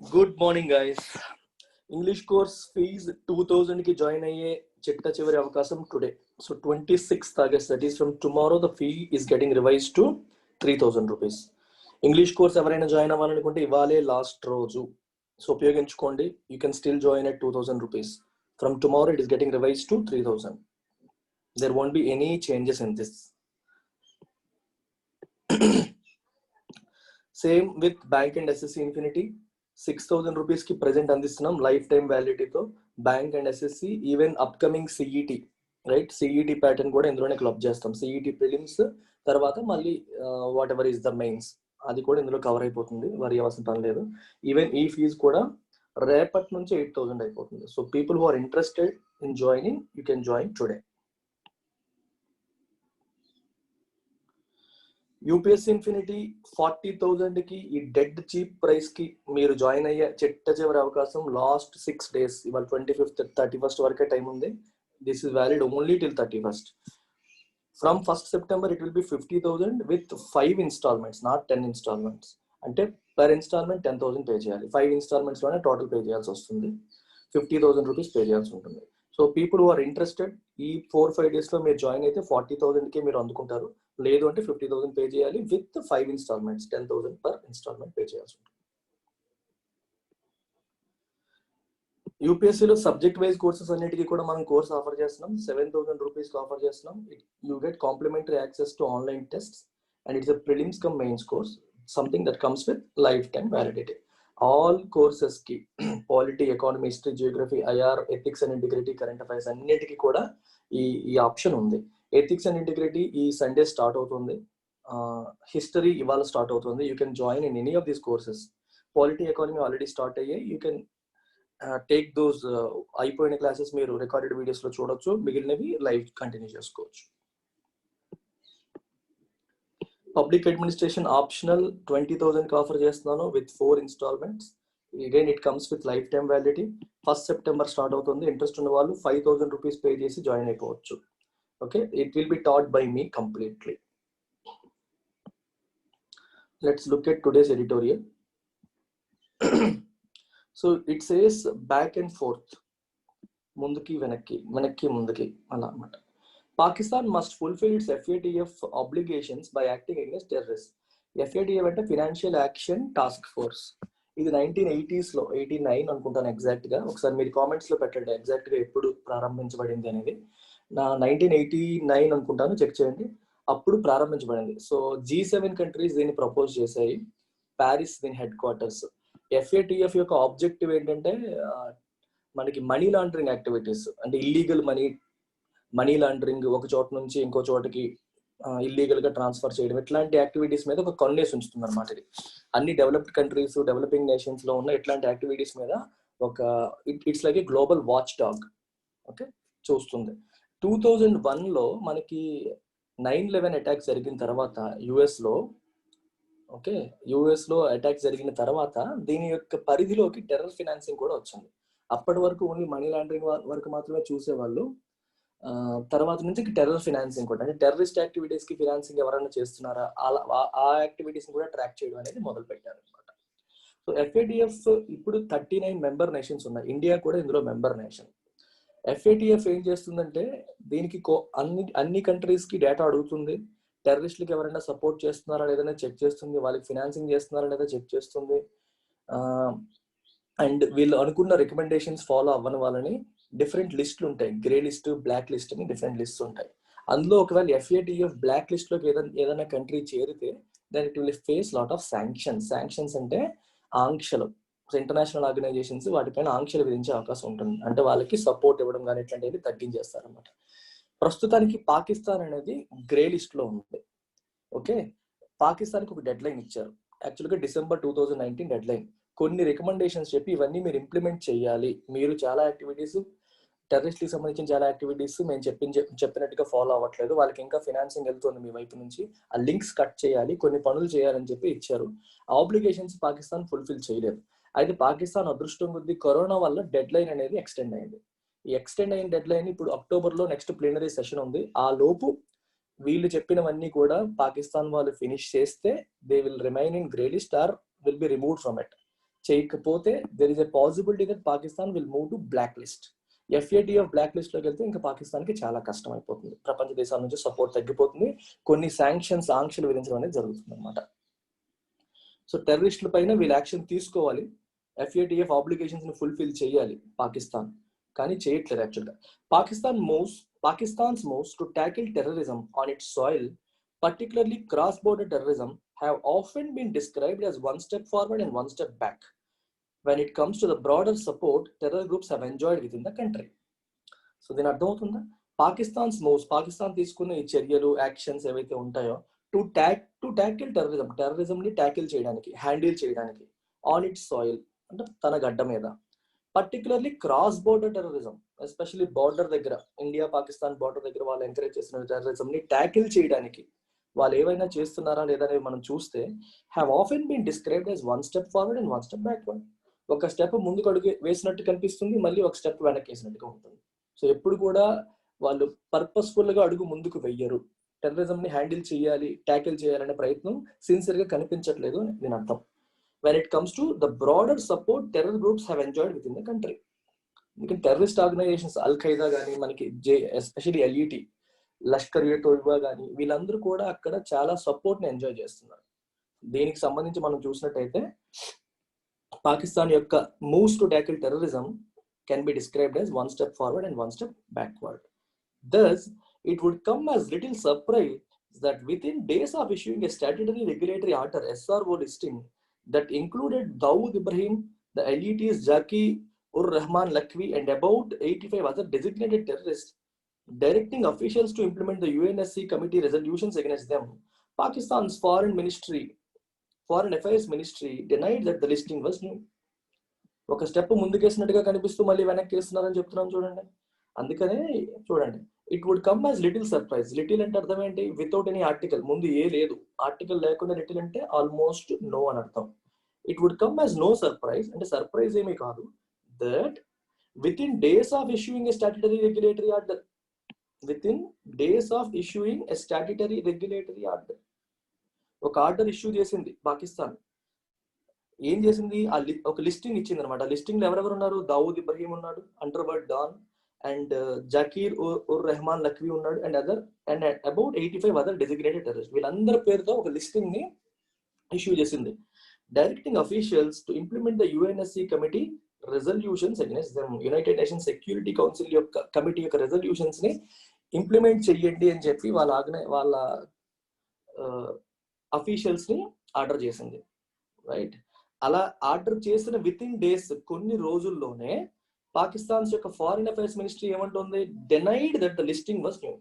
Good morning guys. English course fees 2000 కి join అయ్యే చిట్ట చివరి అవకాశం today. So 26th August, that is from tomorrow, the fee is getting revised to 3000 rupees. English course ఎవరైనా join అవ్వాలనుకుంటే ఇవాళే last రోజు. సో ఉపయోగించుకోండి. You can still join at 2000 rupees. From tomorrow it is getting revised to 3000. There won't be any changes in this. Same with Bank and SSC Infinity. 6000 rupees కి present అందిస్తున్నాం lifetime వ్యాలిడిటీతో. Bank and SSC, even upcoming CET, right, CET pattern కూడా ఇందులోనే club చేస్తాం. CET prelims తర్వాత మళ్ళీ whatever is the mains, అది కూడా ఇందులో కవర్ అయిపోతుంది, వరి అవ్వాల్సిన పని లేదు. ఈవెన్ ఈ ఫీజు కూడా రేపటి నుంచి 8000 అయిపోతుంది. So people who are interested in joining, you can join today. UPSC infinity 40,000 కి ఈ డెడ్ చీప్ ప్రైస్ కి మీరు జాయిన్ అయ్యే చిట్ట చివరి అవకాశం లాస్ట్ 6 days. ఇవాళ 25th 31st వరకే టైం ఉంది. This is valid only till 31st. From 1st September it will be 50,000 with 5 installments, not 10 installments. అంటే పర్ ఇన్స్టాల్మెంట్ 10,000 పే చేయాలి. 5 installments లోనే టోటల్ పే చేయాల్సి వస్తుంది. 50,000 రూపీస్ పే చేయాల్సి ఉంటుంది. So people who are interested, ఈ 4-5 days లో మీరు జాయిన్ అయితే 40,000 కి మీరు అందుకుంటారు. లేదు అంటే 50,000 పే చేయాలి with 5 installments, 10,000 per installment pay చేయాల్సి ఉంటుంది. యూపీఎస్సీలో సబ్జెక్ట్ వైజ్ కోర్సెస్ అన్నిటికీ కూడా మనం కోర్స్ ఆఫర్ చేస్తున్నాం. 7,000 రూపీస్ ఆఫర్ చేస్తున్నాం. You get complimentary access to online test and it's prelims cum mains course, something that comes with lifetime validity. All courses కి polity, economy, history, geography, IR, ethics and integrity, current affairs అన్నిటికీ కూడా ఈ option ఉంది. Ethics and integrity ఈ Sunday start అవుతుంది. History ఇవాళ start అవుతుంది. You can join in any of these courses. Polity, economy already start అయ్యాయి. యూ కెన్ టేక్ దోస్ అయిపోయిన క్లాసెస్ మీరు రికార్డెడ్ వీడియోస్ లో చూడొచ్చు. మిగిలినవి లైవ్ కంటిన్యూ చేసుకోవచ్చు. పబ్లిక్ అడ్మినిస్ట్రేషన్ ఆప్షనల్ 20,000 కి ఆఫర్ చేస్తున్నాను with 4 installments. Again it comes with lifetime validity. 1st September start అవుతుంది. ఇంట్రెస్ట్ ఉన్న వాళ్ళు 5,000 రూపీస్ పే చేసి జాయిన్ అయిపోవచ్చు. Okay, it will be taught by me completely. Let's look at today's editorial. So it says back and forth, ముందుకి వెనక్కి, వెనక్కి ముందుకి, అలా అన్నమాట. Pakistan must fulfil it's FATF obligations by acting against terrorists. FATF అంటే financial action task force. ఇది 1980s లో, 89 అనుకుంటాను ఎగ్జాక్ట్ గా. ఒకసారి మీరు కామెంట్స్ లో పెట్టండి ఎగ్జాక్ట్ గా ఎప్పుడు ప్రారంభించబడింది అనేది. 1989 అనుకుంటాను, చెక్ చేయండి. అప్పుడు ప్రారంభించబడింది. సో G7 కంట్రీస్ దీన్ని ప్రపోజ్ చేశాయి. ప్యారిస్ దీని హెడ్ క్వార్టర్స్. FATF యొక్క ఆబ్జెక్టివ్ ఏంటంటే మనకి మనీ లాండరింగ్ యాక్టివిటీస్, అంటే ఇల్లీగల్ మనీ లాండరింగ్, ఒక చోట నుంచి ఇంకో చోటకి ఇల్లీగల్ గా ట్రాన్స్ఫర్ చేయడం, ఇట్లాంటి యాక్టివిటీస్ మీద ఒక కన్నేసి ఉంచుతుంది అనమాట. ఇది అన్ని డెవలప్డ్ కంట్రీస్, డెవలపింగ్ నేషన్స్ లో ఉన్న ఇట్లాంటి యాక్టివిటీస్ మీద ఒక it's like a global watch dog. Okay, చూస్తుంది. 2001 లో మనకి 9/11 అటాక్ జరిగిన తర్వాత యుఎస్ లో అటాక్ జరిగిన తర్వాత దీని యొక్క పరిధిలోకి టెర్రర్ ఫినాన్సింగ్ కూడా వచ్చింది. అప్పటి వరకు ఓన్లీ మనీ లాండరింగ్ వరకు మాత్రమే చూసేవాళ్ళు. తర్వాత నుంచి టెర్రర్ ఫినాన్సింగ్ కూడా, అంటే టెర్రరిస్ట్ యాక్టివిటీస్ కి ఫినాన్సింగ్ ఎవరైనా చేస్తున్నారా, ఆ యాక్టివిటీస్ కూడా ట్రాక్ చేయడం అనేది మొదలు పెట్టారు అనమాట. సో FATF ఇప్పుడు 39 మెంబర్ నేషన్స్ ఉన్నాయి. ఇండియా కూడా ఇందులో మెంబర్ నేషన్. FATF ఏం చేస్తుందంటే దీనికి అన్ని కంట్రీస్ కి డేటా అడుగుతుంది. టెర్రరిస్టులకు ఎవరైనా సపోర్ట్ చేస్తున్నారా లేదని చెక్ చేస్తుంది. వాళ్ళకి ఫినాన్సింగ్ చేస్తున్నారా లేదా చెక్ చేస్తుంది. అండ్ వీళ్ళు అనుకున్న రికమెండేషన్స్ ఫాలో అవ్వని వాళ్ళని డిఫరెంట్ లిస్టులు ఉంటాయి. గ్రే లిస్ట్, బ్లాక్ లిస్ట్ అని డిఫరెంట్ లిస్ట్స్ ఉంటాయి. అందులో ఒకవేళ FATF బ్లాక్ లిస్ట్ లోకి ఏదైనా కంట్రీ చేరితే దాని it will face lot of sanctions. Sanctions అంటే ఆంక్షలు. ఇంటర్నేషనల్ ఆర్గనైజేషన్స్ వాటిపైన ఆంక్షలు విధించే అవకాశం ఉంటుంది. అంటే వాళ్ళకి సపోర్ట్ ఇవ్వడం కానీ ఇట్లాంటివి తగ్గించేస్తారు అనమాట. ప్రస్తుతానికి పాకిస్తాన్ అనేది గ్రే లిస్ట్ లో ఉంది. ఓకే, పాకిస్తాన్కి ఒక డెడ్ లైన్ ఇచ్చారు. యాక్చువల్గా December 2019 డెడ్ లైన్. కొన్ని రికమెండేషన్స్ చెప్పి ఇవన్నీ మీరు ఇంప్లిమెంట్ చేయాలి. మీరు చాలా యాక్టివిటీస్, టెర్రరిస్ట్కి సంబంధించిన చాలా యాక్టివిటీస్ మేము చెప్పినట్టుగా ఫాలో అవ్వట్లేదు, వాళ్ళకి ఇంకా ఫినాన్సింగ్ వెళ్తుంది మీ వైపు నుంచి, ఆ లింక్స్ కట్ చేయాలి, కొన్ని పనులు చేయాలని చెప్పి ఇచ్చారు. ఆబ్లిగేషన్స్ పాకిస్తాన్ ఫుల్ఫిల్ చేయలేదు. అయితే పాకిస్తాన్ అదృష్టం కొద్దీ కరోనా వల్ల డెడ్ లైన్ అనేది ఎక్స్టెండ్ అయింది. ఈ ఎక్స్టెండ్ అయిన డెడ్ లైన్ ఇప్పుడు అక్టోబర్లో నెక్స్ట్ ప్లీనరీ సెషన్ ఉంది. ఆ లోపు వీళ్ళు చెప్పినవన్నీ కూడా పాకిస్తాన్ వాళ్ళు ఫినిష్ చేస్తే they will remain in grey list or will be removed from it. చేయకపోతే there is a possibility that Pakistan will move to black list. FATF black list లోకి వెళ్తే ఇంకా పాకిస్తాన్కి చాలా కష్టం అయిపోతుంది, ప్రపంచ దేశాల నుంచి సపోర్ట్ తగ్గిపోతుంది, కొన్ని శాంక్షన్స్ ఆంక్షలు విధించడం అనేది జరుగుతుంది అనమాట. సో టెర్రరిస్టుల పైన వీళ్ళు యాక్షన్ తీసుకోవాలి, FATF ఆబ్లిగేషన్స్ ని ఫుల్ఫిల్ చేయాలి పాకిస్తాన్, కానీ చేయట్లేదు యాక్చువల్గా. Pakistan's moves to tackle terrorism on its soil, particularly cross-border terrorism, have often been described as one step forward and one step back when it comes to the broader support terror groups have enjoyed within the country. So దీని అర్థం అవుతుందా? Pakistan's moves, Pakistan తీసుకున్న ఈ చర్యలు, actions ఏవైతే ఉంటాయో to tackle terrorism ని tackle చేయడానికి, హ్యాండిల్ చేయడానికి, ఆన్ ఇట్స్ సాయిల్ అంటే తన గడ్డ మీద, particularly cross border terrorism, especially border దగ్గర, ఇండియా పాకిస్తాన్ బార్డర్ దగ్గర వాళ్ళు ఎంకరేజ్ చేసిన టెర్రరిజం ని ట్యాకిల్ చేయడానికి వాళ్ళు ఏవైనా చేస్తున్నారా లేదా అనేది మనం చూస్తే have often been described as one step forward and one step backward. ఒక స్టెప్ ముందుకు అడుగు వేసినట్టు కనిపిస్తుంది, మళ్ళీ ఒక స్టెప్ వెనక్కి వేసినట్టుగా ఉంటుంది. సో ఎప్పుడు కూడా వాళ్ళు పర్పస్ఫుల్ గా అడుగు ముందుకు వెయ్యరు, టెర్రరిజం ని హ్యాండిల్ చేయాలి, ట్యాకిల్ చేయాలనే ప్రయత్నం సిన్సియర్ గా కనిపించట్లేదు అని దీని అర్థం. When it comes to the broader support terror groups have enjoyed within the country, ఎందుకంటే టెర్రరిస్ట్ ఆర్గనైజేషన్స్ అల్-ఖైదా కానీ, మనకి ఎస్పెషల్లీ LET, లష్కర్-e-తోయిబా కానీ, వీళ్ళందరూ కూడా అక్కడ చాలా సపోర్ట్ ని ఎంజాయ్ చేస్తున్నారు. దీనికి సంబంధించి మనం చూసినట్టయితే పాకిస్తాన్ యొక్క moves to tackle terrorism can be described as one step forward and one step backward. Thus, it would come as little surprise that within days of issuing a statutory regulatory order SRO listing that included Dawood Ibrahim, the LET's Zaki-ur-Rahman Lakhvi, and about 85 other designated terrorists, directing officials to implement the UNSC committee resolutions against them, Pakistan's Foreign Affairs Ministry denied that the listing was new. ఒక step ముందుకేసినట్టుగా కనిపిస్తూ మళ్ళీ వెనక్కి వేస్తున్నారని చెప్తున్నాం చూడండి. అందుకనే చూడండి, it would come as little surprise. Little అంటే అర్థం ఏంటి? వితౌట్ ఎనీ ఆర్టికల్, ముందు ఏ లేదు, ఆర్టికల్ లేకుండా లిటిల్ అంటే ఆల్మోస్ట్ నో అని అర్థం. It would come as no surprise అంటే సర్ప్రైజ్ ఏమీ కాదు, that within days of issuing a statutory regulatory order, ఒక ఆర్డర్ ఇష్యూ చేసింది పాకిస్తాన్. ఏం చేసింది? ఒక లిస్టింగ్ ఇచ్చింది అనమాట. లిస్టింగ్ లో ఎవరెవరు ఉన్నారు? దావూద్ ఇబ్రహీం ఉన్నాడు, అండర్వర్ల్డ్ డాన్, అండ్ జకీర్-ఉర్-రెహమాన్ లఖ్వీ ఉన్నాడు, and about 85 other designated terrorist. వీళ్ళందరి పేరుతో ఒక లిస్టింగ్ ని ఇష్యూ చేసింది, directing officials to implement the UNSC committee resolutions against them. United nations security council యొక్క కమిటీ యొక్క రెజల్యూషన్స్ ని ఇంప్లిమెంట్ చెయ్యండి అని చెప్పి వాళ్ళ అఫీషియల్స్ ని ఆర్డర్ చేసింది, రైట్? అలా ఆర్డర్ చేసిన విత్ ఇన్ డేస్, కొన్ని రోజుల్లోనే పాకిస్తాన్ యొక్క ఫారిన్ అఫైర్స్ మినిస్ట్రీ ఏమంటుంది? Denied that the listing was new.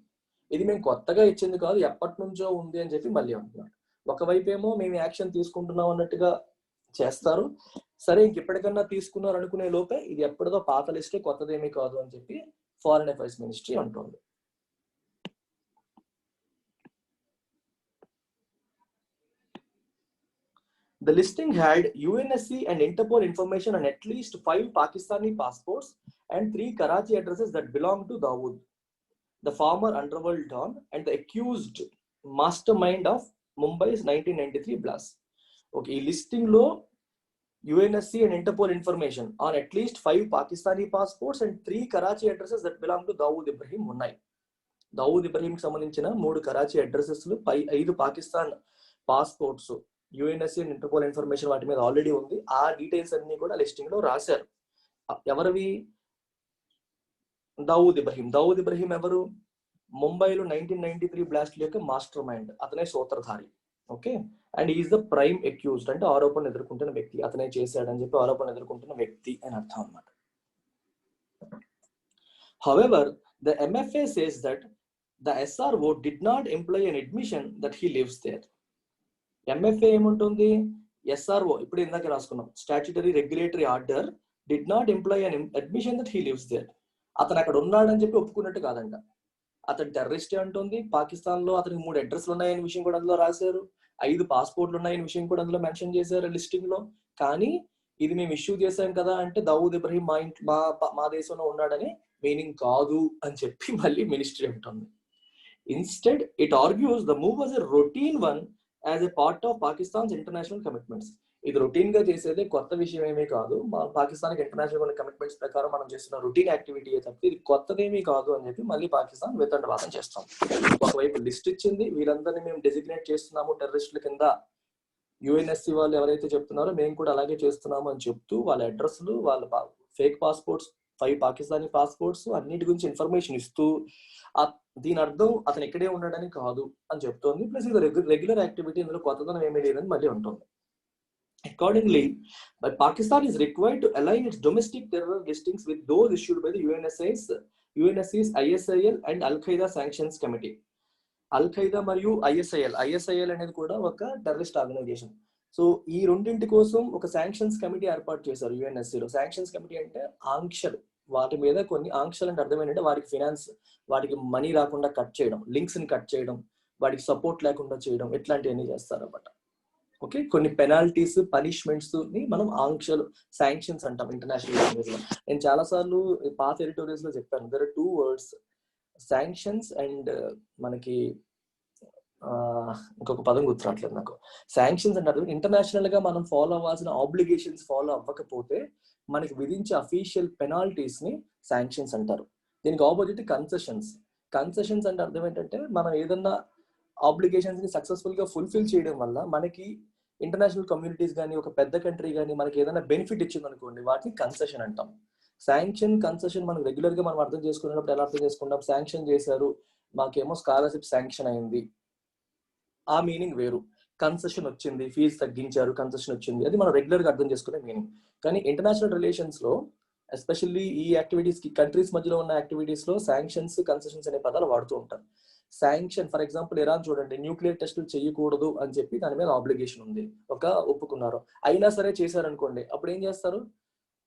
ఇది మేము కొత్తగా ఇచ్చింది కాదు, ఎప్పటి నుంచో ఉంది అని చెప్పి మళ్ళీ అంటున్నారు. ఒకవైపు ఏమో మేము యాక్షన్ తీసుకుంటున్నాం అన్నట్టుగా చేస్తారు, సరే ఇంకెప్పటికన్నా తీసుకున్నారు అనుకునే లోపే ఇది ఎప్పటిదో పాత లిస్టే, కొత్తదేమీ కాదు అని చెప్పి ఫారిన్ అఫైర్స్ మినిస్ట్రీ అంటుంది. The listing had UNSC and Interpol information on at least 5 Pakistani passports and 3 Karachi addresses that belonged to Dawood, the former underworld don and the accused mastermind of Mumbai's 1993 blast. Okay, ఈ listing లో UNSC and Interpol information on at least 5 Pakistani passports and 3 Karachi addresses that belong to Dawood Ibrahim ఉన్నాయి. దావూద్ ఇబ్రహీం కి సంబంధించిన 3 Karachi addresses, 5 Pakistan passports, UNSC and interpole information వాటి మీద already ఉంది. ఆ details అన్ని కూడా లిస్టింగ్ లో రాశారు. ఎవరివి? దావూద్ ఇబ్రహీం ఎవరు? ముంబైలో 1993 బ్లాస్ట్ యొక్క మాస్టర్ మైండ్, అతనే సూత్రధారి. Okay, and is the prime accused అంటే ఆరోపణలు ఎదుర్కొంటున్న వ్యక్తి, అతనే చేశాడని చెప్పి ఆరోపణలు ఎదుర్కొంటున్న వ్యక్తి అని అర్థం అన్నమాట. However, the MFA says that the SRO did not imply an admission that he lives there. MFA ఏముంటుంది? SRO ఇప్పుడు ఇందాక రాసుకున్నాం, statutory regulatory order did not imply an admission that he lives there. అతను అక్కడ ఉన్నాడని చెప్పి ఒప్పుకున్నట్టు కాదంట. అతను టెర్రరిస్టే అంటుంది. పాకిస్తాన్ లో అతనికి 3 అడ్రస్లు ఉన్నాయనే విషయం కూడా అందులో రాశారు, 5 పాస్పోర్ట్లు ఉన్నాయనే విషయం కూడా అందులో మెన్షన్ చేశారు లిస్టింగ్ లో. కానీ ఇది మేము ఇష్యూ చేశాం కదా అంటే దావూద్ ఇబ్రహీం మా దేశంలో ఉన్నాడని మీనింగ్ కాదు అని చెప్పి మళ్ళీ మినిస్ట్రీ ఉంటుంది. Instead it argues the move was a routine one as a part of Pakistan's international commitments. ఇది రొటీన్ గా చేసేదే, కొత్త విషయం ఏమీ కాదు. మా పాకిస్తాన్కి ఇంటర్నేషనల్ కమిట్మెంట్స్ ప్రకారం మనం చేస్తున్న రొటీన్ యాక్టివిటీ తప్ప ఇది కొత్తదేమీ కాదు అని చెప్పి మళ్ళీ పాకిస్తాన్ వితండవాదం చేస్తాం. ఒకవైపు లిస్ట్ ఇచ్చింది, వీరందరినీ మేము డెసిగ్నేట్ చేస్తున్నాము టెర్రరిస్టుల కింద, యుఎన్ఎస్సి వాళ్ళు ఎవరైతే చెప్తున్నారో మేము కూడా అలాగే చేస్తున్నాము అని చెప్తూ వాళ్ళ అడ్రస్లు, వాళ్ళ ఫేక్ పాస్పోర్ట్స్, 5 పాకిస్తానీ పాస్పోర్ట్స్ అన్నిటి గురించి ఇన్ఫర్మేషన్ ఇస్తూ దీని అర్థం అతను ఇక్కడే ఉండడని కాదు అని చెప్తోంది. ప్లస్ ఇది రెగ్యులర్ యాక్టివిటీ, ఇందులో కొత్తదనం ఏమీ లేదని మళ్ళీ ఉంటుంది. Accordingly, but Pakistan is required to align its domestic terror listings with those issued by the UNSC's ISIL and Al-Qaeda Sanctions Committee. Al-Qaeda మరియు ISIL అనేది కూడా ఒక టెర్రరిస్ట్ ఆర్గనైజేషన్. సో ఈ రెండింటి కోసం ఒక శాంక్షన్స్ కమిటీ ఏర్పాటు చేశారు యుఎన్ఎస్సిలో. శాంక్షన్స్ కమిటీ అంటే ఆంక్షలు, వాటి మీద కొన్ని ఆంక్షలు అంటే అర్థం ఏంటంటే వాటికి ఫినాన్స్, వాటికి మనీ రాకుండా కట్ చేయడం, లింక్స్ ని కట్ చేయడం, వాటికి సపోర్ట్ లేకుండా చేయడం, ఇట్లాంటివన్నీ చేస్తారు అన్నమాట. ఓకే, కొన్ని పెనాల్టీస్, పనిష్మెంట్స్ ని మనం ఆంక్షలు, శాంక్షన్స్ అంటాం ఇంటర్నేషనల్ లాంగ్వేజ్ లో. నేను చాలా సార్లు పాత ఎడిటోరియల్స్ లో చెప్పాను, there are 2 words, sanctions and మనకి ఇంకొక పదం గుర్తురావట్లేదు నాకు. శాంక్షన్స్ అంటే ఇంటర్నేషనల్ గా మనం ఫాలో అవ్వాల్సిన ఆబ్లిగేషన్స్ ఫాలో అవ్వకపోతే మనకి విధించే అఫీషియల్ పెనాల్టీస్ ని శాంక్షన్స్ అంటారు. దీనికి ఆపోజిట్ కన్సెషన్స్. కన్సెషన్స్ అంటే అర్థం ఏంటంటే మనం ఏదన్నా ఆబ్లిగేషన్స్ ని సక్సెస్ఫుల్ గా ఫుల్ఫిల్ చేయడం వల్ల మనకి ఇంటర్నేషనల్ కమ్యూనిటీస్ కానీ, ఒక పెద్ద కంట్రీ కానీ మనకి ఏదైనా బెనిఫిట్ ఇచ్చింది అనుకోండి, వాటిని కన్సెషన్ అంటాం. శాంక్షన్, కన్సెషన్ మనం రెగ్యులర్ గా మనం అర్థం చేసుకున్నప్పుడు ఎలా అర్థం చేసుకుంటాం? శాంక్షన్ చేశారు, మాకేమో స్కాలర్షిప్ శాంక్షన్ అయింది, ఆ మీనింగ్ వేరు. కన్సెషన్ వచ్చింది, ఫీజు తగ్గించారు, కన్సెషన్ వచ్చింది, అది మనం రెగ్యులర్ గా అర్థం చేసుకునే మీనింగ్. కానీ ఇంటర్నేషనల్ రిలేషన్స్ లో, ఎస్పెషల్లీ ఈ యాక్టివిటీస్ కి, కంట్రీస్ మధ్యలో ఉన్న యాక్టివిటీస్ లో శాంక్షన్స్, కన్సెషన్స్ అనే పదాలు వాడుతూ ఉంటారు. శాంక్షన్, ఫర్ ఎగ్జాంపుల్ ఇరాన్ చూడండి, న్యూక్లియర్ టెస్టులు చేయకూడదు అని చెప్పి దాని మీద ఆబ్లిగేషన్ ఉంది, ఒక ఒప్పుకున్నారు, అయినా సరే చేశారనుకోండి, అప్పుడు ఏం చేస్తారు?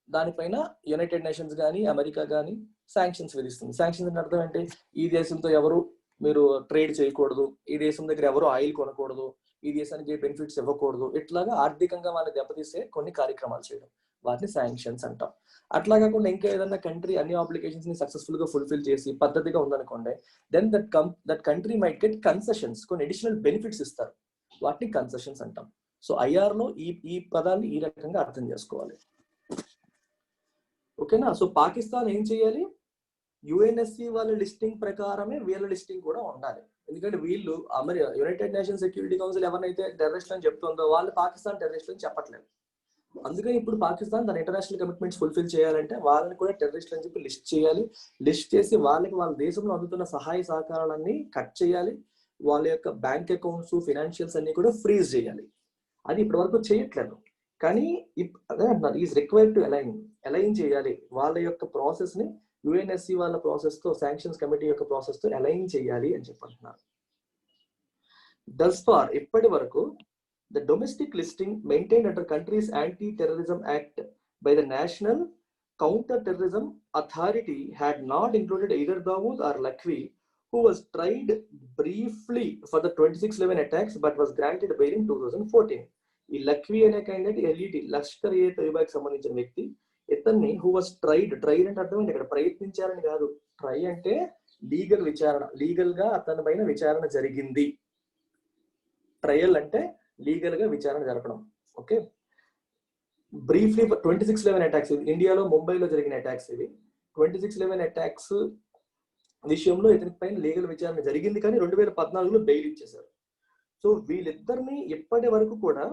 దానిపైన యునైటెడ్ నేషన్స్ కానీ, అమెరికా కానీ శాంక్షన్స్ విధిస్తుంది. శాంక్షన్స్ అంటే అర్థం ఏంటి? ఈ దేశంతో ఎవరు మీరు ట్రేడ్ చేయకూడదు, ఈ దేశం దగ్గర ఎవరు ఆయిల్ కొనకూడదు, ఈ దేశానికి బెనిఫిట్స్ ఇవ్వకూడదు, ఇట్లాగా ఆర్థికంగా వాళ్ళని దెబ్బతీసే కొన్ని కార్యక్రమాలు చేయడం, వాటిని శాంక్షన్స్ అంటాం. అట్లా కాకుండా ఇంకా ఏదైనా కంట్రీ అన్ని ఆబ్లిగేషన్స్ ని సక్సెస్ఫుల్ గా ఫుల్ఫిల్ చేసి పద్ధతిగా ఉందనుకోండి, then that country might get concessions, కొన్ని అడిషనల్ బెనిఫిట్స్ ఇస్తారు, వాటిని కన్సెషన్స్ అంటాం. సో ఐఆర్ లో ఈ పదాన్ని ఈ రకంగా అర్థం చేసుకోవాలి. ఓకేనా? సో పాకిస్తాన్ ఏం చేయాలి? యుఎన్ఎస్సి వాళ్ళ లిస్టింగ్ ప్రకారమే వీళ్ళ లిస్టింగ్ కూడా ఉండాలి. ఎందుకంటే వీళ్ళు యునైటెడ్ నేషన్ సెక్యూరిటీ కౌన్సిల్ ఎవరినైతే టెర్రరిస్ట్ అని చెప్తుందో వాళ్ళు పాకిస్తాన్ టెర్రరిస్ట్ అని చెప్పట్లేదు. అందుకని ఇప్పుడు పాకిస్తాన్ తన ఇంటర్నేషనల్ కమిట్మెంట్స్ ఫుల్ఫిల్ చేయాలంటే వాళ్ళని కూడా టెర్రరిస్ట్ అని చెప్పి లిస్ట్ చేయాలి. లిస్ట్ చేసి వాళ్ళకి వాళ్ళ దేశంలో అందుతున్న సహాయ సహకారాలన్నీ కట్ చేయాలి. వాళ్ళ యొక్క బ్యాంక్ అకౌంట్స్, ఫినాన్షియల్స్ అన్ని కూడా ఫ్రీజ్ చేయాలి. అది ఇప్పటి వరకు చేయట్లేదు. కానీ అదే అంటున్నారు, ఈజ్ రిక్వైర్డ్ టు అలైన్ చేయాలి. వాళ్ళ యొక్క ప్రాసెస్ ని యుఎన్ఎస్సి వాళ్ళ ప్రాసెస్ తో, శాంక్షన్స్ కమిటీ యొక్క ప్రాసెస్ తో అలైన్ చేయాలి అని చెప్పంటున్నారు. Thus far, ఇప్పటి వరకు the domestic listing maintained under country's Anti-Terrorism Act by the National Counter-Terrorism Authority had not included either Dawood or Lakhvi, who was tried briefly for the 26/11 attacks but was granted bail in 2014. ఈ లఖ్వీ అనే candidate LET, Lashkar ఏ తోయిబాకి సంబంధించిన వ్యక్తి. ఇతన్ని who was tried అంటే అర్థం ఏంటి? ఇక్కడ ప్రయత్నించారని కాదు. ట్రై అంటే లీగల్ విచారణ, లీగల్ గా అతని పైన విచారణ జరిగింది. ట్రయల్ అంటే లీగల్ గా విచారణ జరపడం. ఓకే, బ్రీఫ్లీ 26/11 అటాక్స్, ఇండియాలో ముంబైలో జరిగిన అటాక్స్ ఇవి. 26/11 అటాక్స్ విషయంలో ఇతని పైన లీగల్ విచారణ జరిగింది, కానీ 2014లో బెయిల్ ఇచ్చేశారు. సో వీళ్ళిద్దరిని ఇప్పటి వరకు కూడా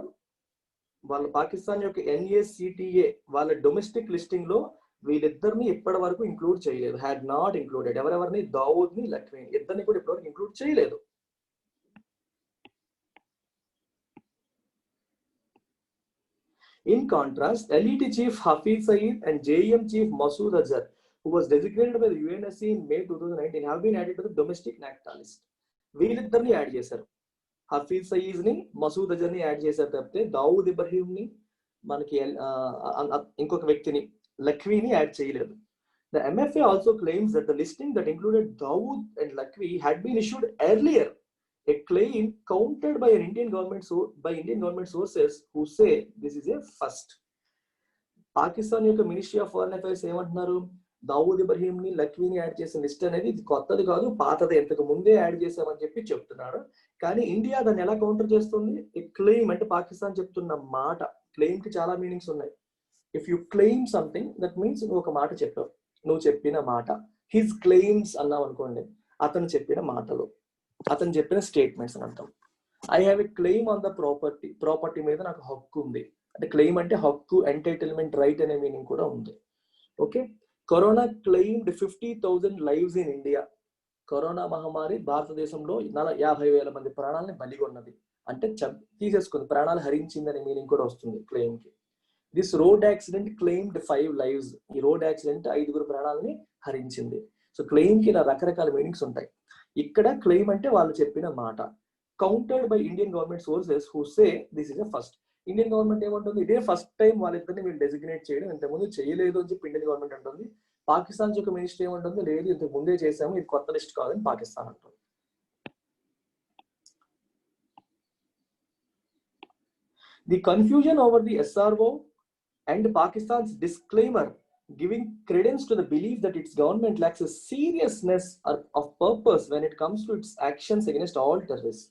వాళ్ళ పాకిస్తాన్ యొక్క NACTA వాళ్ళ డొమెస్టిక్ లిస్టింగ్ లో వీళ్ళిద్దరిని ఇప్పటి వరకు ఇంక్లూడ్ చేయలేదు. Had not included. ఎవరెవరిని? దావూద్ ని, లఖ్వీని, ఇద్దరిని కూడా ఇప్పటివరకు ఇంక్లూడ్ చేయలేదు. In contrast, LET chief Hafiz Saeed and JEM chief Masood Azhar, who was designated by the UNSC in May 2019, have been added to the domestic NACTA list. వీళ్ళిద్దరిని add చేశారు. హఫీజ్ సయీద్ ని, మసూద్ అజర్ ని యాడ్ చేశారు తప్పితే దావూద్ ఇబ్రహీం ని, మనకి ఇంకొక వ్యక్తిని, లఖ్వీని యాడ్ చేయలేదు. The MFA also claims that the listing that included Dawood and Lakhvi had been issued earlier, a claim countered by Indian government sources who say this is a first. Pakistan యొక్క ministry of foreign affairs ఏమంటున్నారు? దావూద్ ఇబ్రహీం ని, లఖ్వీని add చేసిన list అనేది ఇది కొత్తది కాదు, పాతదే, ఇంతకు ముందే యాడ్ చేశామని చెప్పి చెప్తున్నారు. కానీ ఇండియా దాన్ని ఎలా కౌంటర్ చేస్తుంది? ఈ క్లెయిమ్ అంటే పాకిస్తాన్ చెప్తున్న మాట, క్లెయిమ్ కి చాలా మీనింగ్స్ ఉన్నాయి. If you claim something that means నువ్వు ఒక మాట చెప్పావు, నువ్వు చెప్పిన మాట. హిజ్ క్లెయిమ్స్ అన్నావు అనుకోండి, అతను చెప్పిన మాటలు, అతను చెప్పిన స్టేట్మెంట్స్ అని అర్థం. I have a claim on the property, property మీద నాకు హక్కు ఉంది అంటే క్లెయిమ్ అంటే హక్కు, ఎంటైటిల్మెంట్, రైట్ అనే మీనింగ్ కూడా ఉంది. Okay, corona claimed 50,000 lives in India. Corona మహమ్మారి భారతదేశంలో 50,000 మంది ప్రాణాలని బలిగొన్నది అంటే తీసేసుకుంది, ప్రాణాలు హరించింది అనే మీనింగ్ కూడా వస్తుంది క్లెయిమ్ కి. This road accident claimed 5 lives. ఈ రోడ్ యాక్సిడెంట్ 5 ప్రాణాలని హరించింది. సో క్లెయిమ్ కి రకరకాల మీనింగ్స్ ఉంటాయి. ఇక్కడ క్లెయిమ్ అంటే వాళ్ళు చెప్పిన మాట. Countered by Indian government sources who say this is a first. Indian government ఏమంటుంది, ఇదే ఫస్ట్ టైం వాళ్ళిద్దరిని వీళ్ళు డెసిగ్నేట్ చేయడం, ఇంతకుముందు చేయలేదు అని చెప్పి ఇండియన్ గవర్నమెంట్ అంటుంది. పాకిస్తాన్ యొక్క మినిస్ట్రీ ఏమంటుంది, లేదు ఇంతకు ముందే చేసాము, ఇది కొత్త లిస్ట్ కాదని పాకిస్తాన్ అంటుంది. The confusion over the SRO and Pakistan's disclaimer giving credence to the belief that its government lacks a seriousness of purpose when it comes to its actions against all terrorists.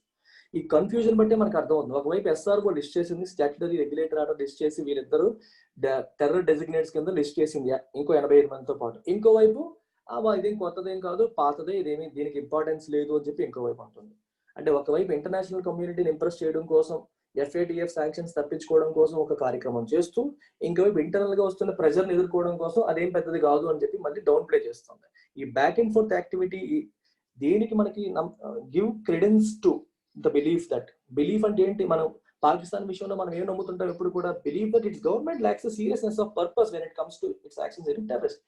ఈ confusion బట్టే మనకు అర్థం అవుతుంది. ఒకవైపు SRO list చేసింది, statutory regulator order list చేసి వీరిద్దరు terror డెసిగ్నేట్స్ కింద లిస్ట్ చేసింది ఇంకో 85 మందితో పాటు. ఇంకోవైపు ఇదేం కొత్తదేం కాదు, పాతదే, ఇదేమి దీనికి ఇంపార్టెన్స్ లేదు అని చెప్పి ఇంకోవైపు ఉంటుంది. అంటే ఒకవైపు ఇంటర్నేషనల్ కమ్యూనిటీని ఇంప్రెస్ చేయడం కోసం, FATF శాంక్షన్స్ తప్పించుకోవడం కోసం ఒక కార్యక్రమం చేస్తూ, ఇంకోవైపు ఇంటర్నల్ గా వస్తున్న ప్రెజర్ని ఎదుర్కోవడం కోసం అదేం పెద్దది కాదు అని చెప్పి మళ్ళీ డౌన్ ప్లే చేస్తుంది. ఈ బ్యాక్ అండ్ ఫోర్త్ యాక్టివిటీ దేనికి మనకి give క్రెడెన్స్ to the belief that. Belief అంటే ఏంటి, మనం పాకిస్తాన్ విషయంలో మనం ఏం నమ్ముతుంటాం ఎప్పుడు కూడా, believe that it's government lacks the seriousness of purpose when it comes to its actions against terrorist.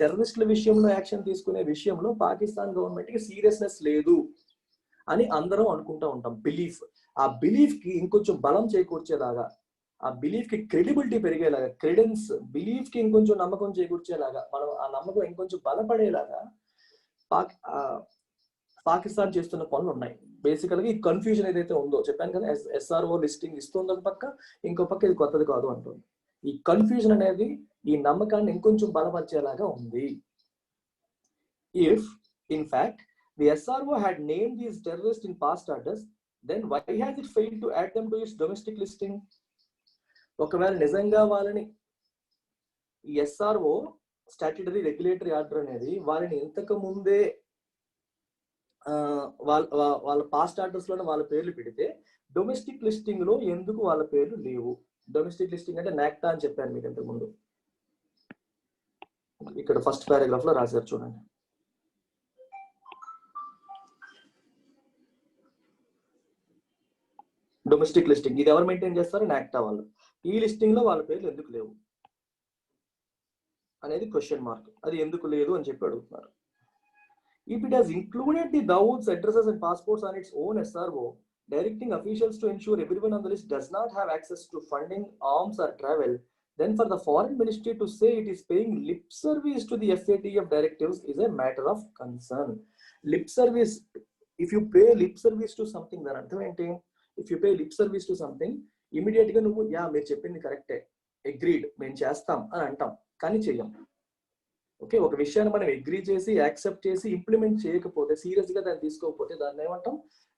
టెర్రరిస్టుల విషయంలో యాక్షన్ తీసుకునే విషయంలో పాకిస్తాన్ గవర్నమెంట్ కి సీరియస్నెస్ లేదు అని అందరం అనుకుంటా ఉంటాం. బిలీఫ్, ఆ బిలీఫ్ కి ఇంకొంచెం బలం చేకూర్చేలాగా, ఆ బిలీఫ్ కి క్రెడిబిలిటీ పెరిగేలాగా, క్రెడెన్స్, బిలీఫ్ కి ఇంకొంచెం నమ్మకం చేకూర్చేలాగా, మనం ఆ నమ్మకం ఇంకొంచెం బలపడేలాగా పాకిస్తాన్ చేస్తున్న పనులు ఉన్నాయి. బేసికల్ గా ఈ కన్ఫ్యూజన్ ఏదైతే ఉందో చెప్పాను కదా, SRO లిస్టింగ్ ఇస్తుంది ఒక పక్క, ఇంకో పక్క ఇది కొత్తది కాదు అంటుంది. ఈ కన్ఫ్యూజన్ అనేది ఈ నమ్మకాన్ని ఇంకొంచెం బలపరిచేలాగా ఉంది. If in fact the SRO had named these terrorists in past orders, then why has it failed to add them to its domestic listing? ఒకవేళ నిజంగా వాళ్ళని ఈ SRO స్టాట్యుటరీ రెగ్యులేటరీ ఆర్డర్ అనేది వాళ్ళని ఇంతకు ముందే వాళ్ళ పాస్ట్ ఆర్డర్స్ లోనే వాళ్ళ పేర్లు పెడితే డొమెస్టిక్ లిస్టింగ్ లో ఎందుకు వాళ్ళ పేర్లు లేవు? డొమెస్టిక్ లిస్టింగ్ అంటే నాక్టా అని చెప్పాను మీకు ఇంతకు ముందు. ఇక్కడ ఫస్ట్ పారాగ్రాఫ్ లో రాశారు చూడండి. డొమెస్టిక్ లిస్టింగ్ ఇది ఎవరు మెయింటైన్ చేస్తారు? నాక్టా వాళ్ళు. ఈ లిస్టింగ్ లో వాళ్ళ పేర్లు ఎందుకు లేవు అనేది క్వశ్చన్ మార్క్. అది ఎందుకు లేదు అని చెప్పి అడుగుతున్నారు. If it has included the Dawood's addresses and passports on its own SRO, directing officials to ensure everyone on the list does not have access to funding, arms or travel, then for the foreign ministry to say it is paying lip service to the FATF directives is a matter of concern. Lip service, if you pay lip service to something, then అర్థం ఏంటి? If you pay lip service to something, immediate గా నువ్వు మీరు చెప్పింది కరెక్టే, agreed, మేము చేస్తాం అని అంటాం, కానీ చెయ్యం. ఓకే, ఒక విషయాన్ని మనం అగ్రీ చేసి యాక్సెప్ట్ చేసి ఇంప్లిమెంట్ చేయకపోతే, సీరియస్ గా దాన్ని తీసుకోకపోతే దాన్ని ఏమంటాం?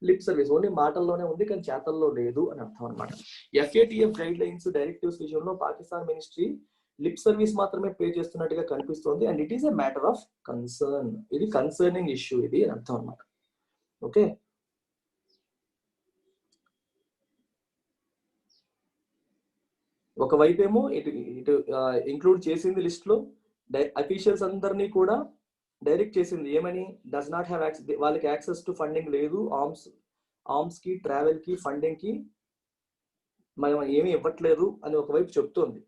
Lip service. ఓన్లీ మాటల్లోనే ఉంది కానీ చేతల్లో లేదు అని అర్థం అనమాట. FATF గైడ్ లైన్స్, డైరెక్టివ్స్ విషయంలో పాకిస్తాన్ మినిస్ట్రీ లిప్ సర్వీస్ మాత్రమే పే చేస్తున్నట్టుగా కనిపిస్తోంది. And it is a matter of concern. ఇది కన్సర్నింగ్ ఇష్యూ ఇది అని అర్థం అనమాట. ఓకే, ఒకవైపు ఏమో ఇటు ఇంక్లూడ్ చేసింది లిస్ట్ లో అఫీషియల్స్ అందరినీ కూడా డైరెక్ట్ చేసింది ఏమని, డస్ నాట్ హ్యావ్ యాక్సెస్, వాళ్ళకి యాక్సెస్ టు ఫండింగ్ లేదు, ఆర్మ్స్ కి, ట్రావెల్ కి, ఫండింగ్ కి మనం ఏమీ ఇవ్వట్లేదు అని ఒకవైపు చెప్తోంది.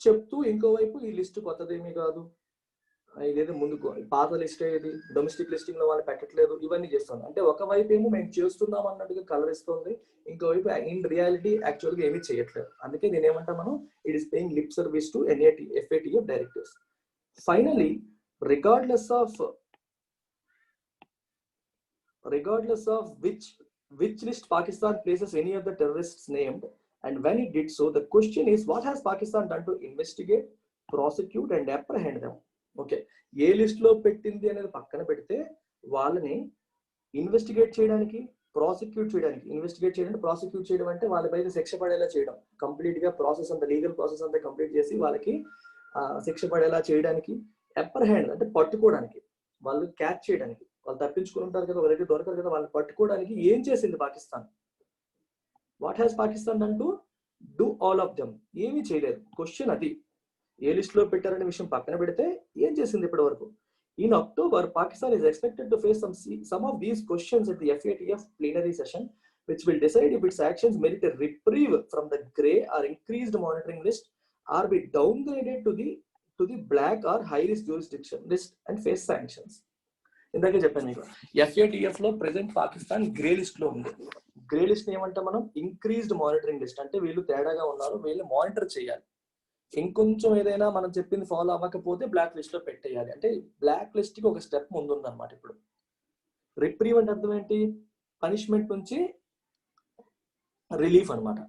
చెప్తూ ఇంకోవైపు ఈ లిస్ట్ కొత్తదేమీ కాదు, ఇదేదో ముందుకు పాత లిస్ట్ ఏది, డొమెస్టిక్ లిస్టింగ్ లో వాళ్ళు పెట్టట్లేదు, ఇవన్నీ చేస్తుంది. అంటే ఒకవైపు ఏమో మేము చేస్తున్నాం అన్నట్టుగా కలరిస్తుంది, ఇంకోవైపు ఇన్ రియాలిటీ యాక్చువల్ గా ఏమీ చేయట్లేదు. అందుకే నేను ఏమంటా, మనం it is paying lip service to FATF directives. Finally, regardless of which list Pakistan places any of the terrorists named and when it did so, the question is what has Pakistan done to investigate, prosecute and apprehend them? Okay, A list లో పెట్టింది అనేది పక్కన పెడితే వాళ్ళని investigate చేయడానికి, prosecute చేయడానికి, investigate చేయడానికి, prosecute చేయడం అంటే వాళ్ళపై శిక్ష పడేలా చేయడం, కంప్లీట్ గా ప్రాసెస్ అంతా, లీగల్ ప్రాసెస్ అంతా కంప్లీట్ చేసి వాళ్ళకి శిక్ష పడేలా చేయడానికి, అప్పర్ హ్యాండ్ అంటే పట్టుకోవడానికి, వాళ్ళు క్యాచ్ చేయడానికి, వాళ్ళు తప్పించుకుని ఉంటారు కదా, వాళ్ళకి దొరకరు కదా, వాళ్ళని పట్టుకోవడానికి ఏం చేసింది Pakistan? What has Pakistan done to do all of them? ఏమీ చేయలేదు. క్వశ్చన్ అది. ఏ లిస్ట్ లో పెట్టారనే విషయం పక్కన పెడితే ఏం చేసింది ఇప్పటి వరకు? In October, Pakistan is expected to face some of these questions at the FATF plenary session, which will decide if its actions merit a reprieve from the grey or increased monitoring list, or be downgraded to the black or high risk jurisdiction list and face sanctions. ఇందాకే చెప్పాను మీకు, FATF లో present Pakistan grey list లో ఉంది. Grey list ఏమంటే మనం increased monitoring list, అంటే వీళ్ళు తేడాగా ఉన్నారు, వీళ్ళు మానిటర్ చేయాలి. ఇంకొంచెం ఏదైనా మనం చెప్పింది ఫాలో అవ్వకపోతే బ్లాక్ లిస్ట్ లో పెట్టేయాలి. అంటే బ్లాక్ లిస్ట్ కి ఒక స్టెప్ ముందు ఉందన్నమాట. ఇప్పుడు రిప్రీవ్ అంటే అర్థం ఏంటి? పనిష్మెంట్ నుంచి రిలీఫ్ అన్నమాట.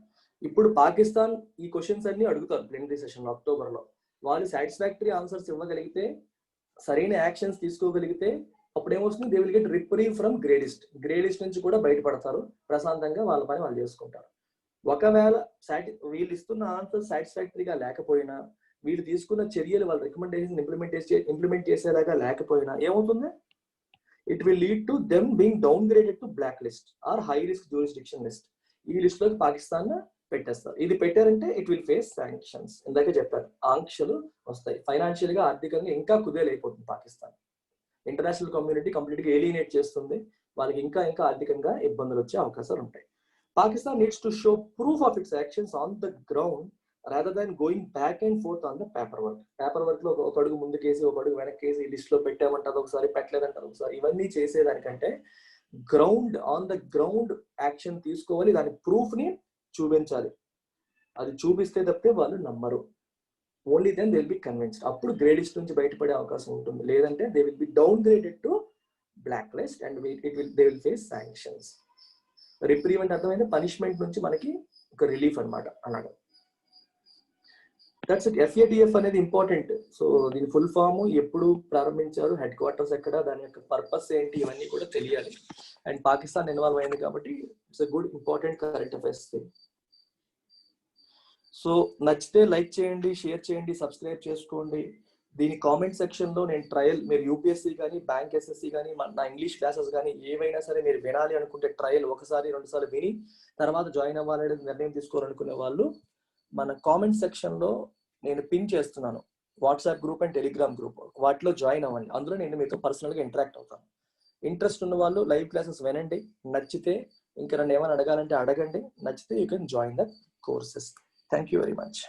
ఇప్పుడు పాకిస్తాన్ ఈ క్వశ్చన్స్ అన్ని అడుగుతారు ప్లీనరీ సెషన్ లో అక్టోబర్ లో. వాళ్ళు సాటిస్ఫాక్టరీ ఆన్సర్స్ ఇవ్వగలిగితే, సరైన యాక్షన్స్ తీసుకోగలిగితే అప్పుడు ఏమొస్తుంది? They will get reprieve from grey list. Grey list నుంచి కూడా బయటపడతారు, ప్రశాంతంగా వాళ్ళ పని వాళ్ళు చేసుకుంటారు. ఒకవేళ వీళ్ళు ఇస్తున్న ఆన్సర్ సాటిస్ఫాక్టరీగా లేకపోయినా, వీళ్ళు తీసుకున్న చర్యలు వాళ్ళ రికమెండేషన్ ఇంప్లిమెంట్ చేసేలాగా లేకపోయినా ఏమవుతుంది? It will lead to them being downgraded to black list or high risk jurisdiction list. ఈ లిస్ట్ లోకి పాకిస్తాన్ పెట్టేస్తారు. ఇది పెట్టారంటే ఇట్ విల్ ఫేస్ శాంక్షన్స్. ఇందాకే చెప్పారు, ఆంక్షలు వస్తాయి. ఫైనాన్షియల్ గా, ఆర్థికంగా ఇంకా కుదేలైపోతుంది పాకిస్తాన్. ఇంటర్నేషనల్ కమ్యూనిటీ కంప్లీట్ గా ఏలినేట్ చేస్తుంది. వాళ్ళకి ఇంకా ఇంకా ఆర్థికంగా ఇబ్బందులు వచ్చే అవకాశాలు ఉంటాయి. Pakistan needs to show proof of its actions on the ground rather than going back and forth on the paperwork. Paperwork లో ఒక అడుగు ముందుకేసి ఒక అడుగు వెనక్కేసి లిస్ట్ లో పెట్టామంటారు ఒకసారి, పెట్టలేదంటారు ఒకసారి. ఇవన్నీ చేసేదానికంటే ఆన్ ద గ్రౌండ్ యాక్షన్ తీసుకోవాలి, దాని ప్రూఫ్ ని చూపించాలి. అది చూపిస్తే తప్పితే వాళ్ళు నమ్మరు. Only then they will be convinced. అప్పుడు గ్రే లిస్ట్ నుంచి బయటపడే అవకాశం ఉంటుంది. లేదంటే they will be downgraded to black list and they will face sanctions. Reprieve అంటే అర్థమైంది, పనిష్మెంట్ నుంచి మనకి ఒక రిలీఫ్ అనమాట. అలాగా దట్స్ ఇట్. FATF అనేది ఇంపార్టెంట్. సో దీని ఫుల్ ఫామ్, ఎప్పుడు ప్రారంభించారు, హెడ్ క్వార్టర్స్ ఎక్కడ, దాని యొక్క పర్పస్ ఏంటి, ఇవన్నీ కూడా తెలియాలి. అండ్ పాకిస్తాన్ ఇన్వాల్వ్ అయింది కాబట్టి it's a good important current affairs thing. So నచ్చితే లైక్ చేయండి, షేర్ చేయండి, సబ్స్క్రైబ్ చేసుకోండి. దీని కామెంట్ సెక్షన్ లో నేను ట్రయల్, మీరు UPSC కానీ, బ్యాంక్ SSC కానీ, నా ఇంగ్లీష్ క్లాసెస్ కానీ ఏవైనా సరే మీరు వినాలి అనుకుంటే ట్రయల్ ఒకసారి 2 సార్లు విని తర్వాత జాయిన్ అవ్వాలనే నిర్ణయం తీసుకోవాలనుకునే వాళ్ళు మన కామెంట్ సెక్షన్ లో నేను పిన్ చేస్తున్నాను WhatsApp group and Telegram group. వాటిలో జాయిన్ అవ్వండి. అందులో నేను మీతో పర్సనల్ గా ఇంటరాక్ట్ అవుతాను. ఇంట్రెస్ట్ ఉన్న వాళ్ళు లైవ్ క్లాసెస్ వినండి. నచ్చితే ఇంకా నన్ను ఏమైనా అడగాలంటే అడగండి. నచ్చితే you can join the courses. Thank you very much.